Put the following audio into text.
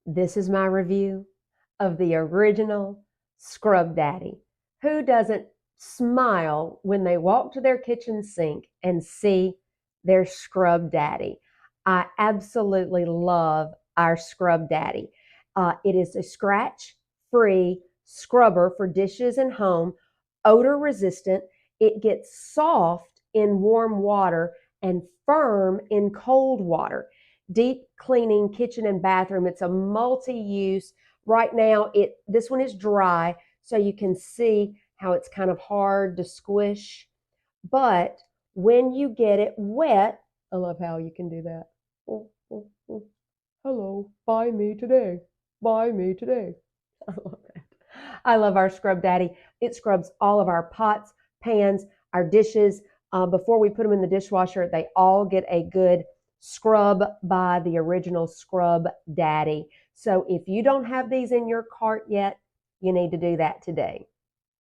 This is my review of the original Scrub Daddy. Who doesn't smile when they walk to their kitchen sink and see their Scrub Daddy? I absolutely love our Scrub Daddy. It is a scratch-free scrubber for dishes and home, odor resistant. It gets soft in warm water and firm in cold water. Deep cleaning kitchen and bathroom. It's a multi-use. Right now, this one is dry, so you can see how it's kind of hard to squish. But when you get it wet, I love how you can do that. Oh, oh, oh. Hello, buy me today. Buy me today. I love that. I love our Scrub Daddy. It scrubs all of our pots, pans, our dishes. Before we put them in the dishwasher, they all get a good scrub by the original Scrub Daddy. So if you don't have these in your cart yet, you need to do that today.